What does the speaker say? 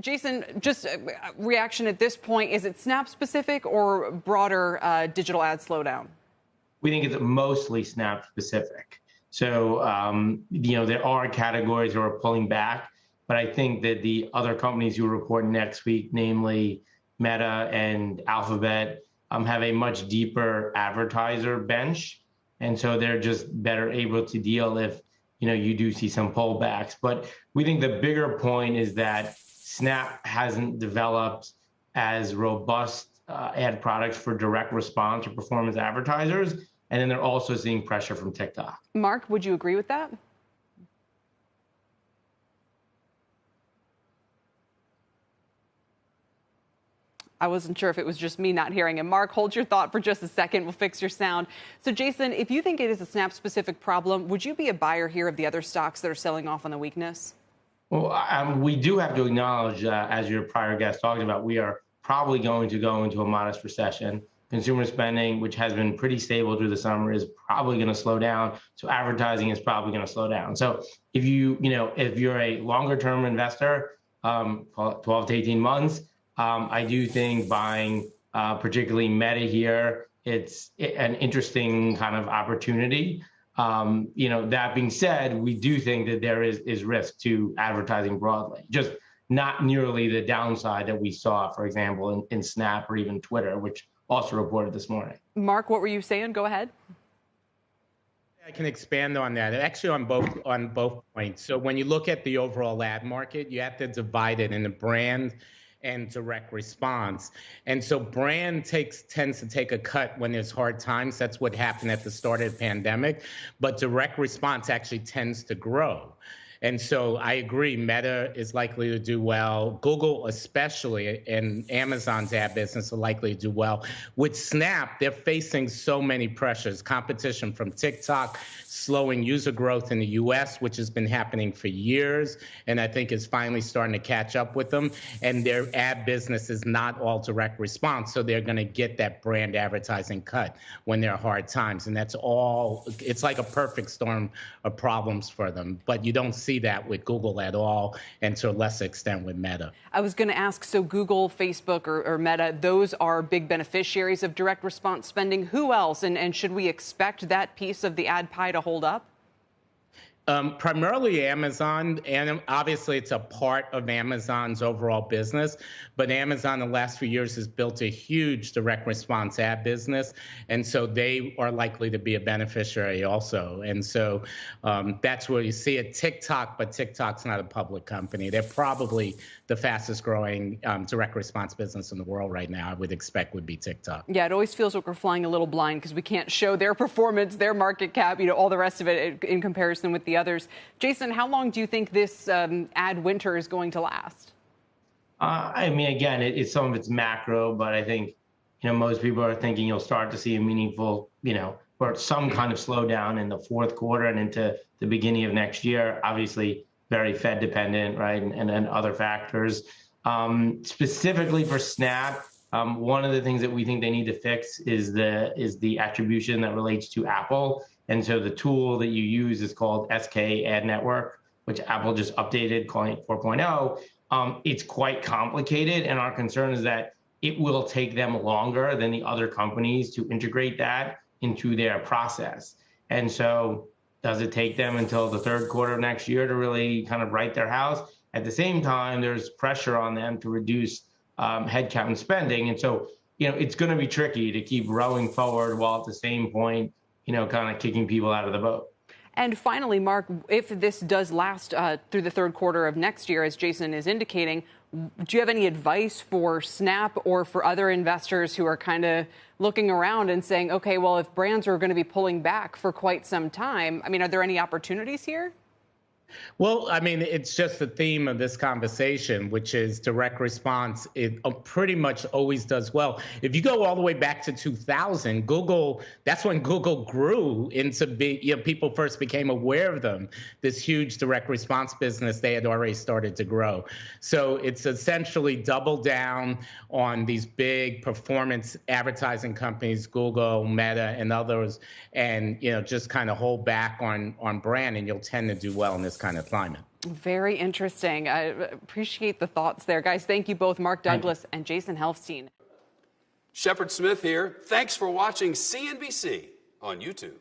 Jason, just a reaction at this point. Is it Snap specific or broader digital ad slowdown? We think it's mostly Snap specific. So, there are categories that are pulling back, but I think that the other companies who report next week, namely Meta and Alphabet, have a much deeper advertiser bench. And so they're just better able to deal if, you do see some pullbacks. But we think the bigger point is that Snap hasn't developed as robust ad products for direct response or performance advertisers. And then they're also seeing pressure from TikTok. Mark, would you agree with that? I wasn't sure if it was just me not hearing him. Mark, hold your thought for just a second. We'll fix your sound. So, Jason, if you think it is a Snap-specific problem, would you be a buyer here of the other stocks that are selling off on the weakness? Well, we do have to acknowledge, as your prior guest talked about, we are probably going to go into a modest recession. Consumer spending, which has been pretty stable through the summer, is probably going to slow down. So advertising is probably going to slow down. So if if you're a longer-term investor, 12 to 18 months, I do think buying particularly Meta here, it's an interesting kind of opportunity. That being said, we do think that there is risk to advertising broadly, just not nearly the downside that we saw, for example, in Snap or even Twitter, which also reported this morning. Mark, what were you saying? Go ahead. I can expand on that. Actually, on both points. So when you look at the overall ad market, you have to divide it into brand and direct response. And so brand tends to take a cut when there's hard times. That's what happened at the start of the pandemic. But direct response actually tends to grow. And so I agree, Meta is likely to do well. Google especially, and Amazon's ad business are likely to do well. With Snap, they're facing so many pressures. Competition from TikTok, slowing user growth in the US, which has been happening for years, and I think is finally starting to catch up with them. And their ad business is not all direct response, so they're going to get that brand advertising cut when there are hard times. And that's all, it's like a perfect storm of problems for them. But you don't see that with Google at all, and to a lesser extent with Meta. I was going to ask, so Google, Facebook, or Meta, those are big beneficiaries of direct response spending. Who else? And should we expect that piece of the ad pie to hold up? Primarily Amazon, and obviously it's a part of Amazon's overall business, but Amazon in the last few years has built a huge direct response ad business, and so they are likely to be a beneficiary also. And so that's where you see it. TikTok, but TikTok's not a public company. They're probably the fastest growing direct response business in the world right now, I would expect would be TikTok. Yeah, it always feels like we're flying a little blind because we can't show their performance, their market cap, all the rest of it in comparison with the others. Jason, how long do you think this ad winter is going to last? Again, it's some of it's macro, but I think, most people are thinking you'll start to see a meaningful, or some kind of slowdown in the fourth quarter and into the beginning of next year. Obviously, very Fed dependent, right, and other factors. Specifically for Snap, one of the things that we think they need to fix is the attribution that relates to Apple. And so the tool that you use is called SK Ad Network, which Apple just updated, calling it 4.0. It's quite complicated, and our concern is that it will take them longer than the other companies to integrate that into their process. And so does it take them until the third quarter of next year to really kind of right their house? At the same time, there's pressure on them to reduce headcount and spending. And so, it's going to be tricky to keep rowing forward while at the same point, kind of kicking people out of the boat. And finally, Mark, if this does last through the third quarter of next year, as Jason is indicating, do you have any advice for Snap or for other investors who are kind of looking around and saying, okay, well, if brands are going to be pulling back for quite some time, are there any opportunities here? Well, it's just the theme of this conversation, which is direct response. It pretty much always does well. If you go all the way back to 2000, that's when Google grew into people first became aware of them. This huge direct response business they had already started to grow. So it's essentially doubled down on these big performance advertising companies, Google, Meta, and others, and just kind of hold back on brand, and you'll tend to do well in this kind of climate. Very interesting. I appreciate the thoughts there. Guys, thank you both, Mark Douglas and Jason Helfstein. Shepard Smith here. Thanks for watching CNBC on YouTube.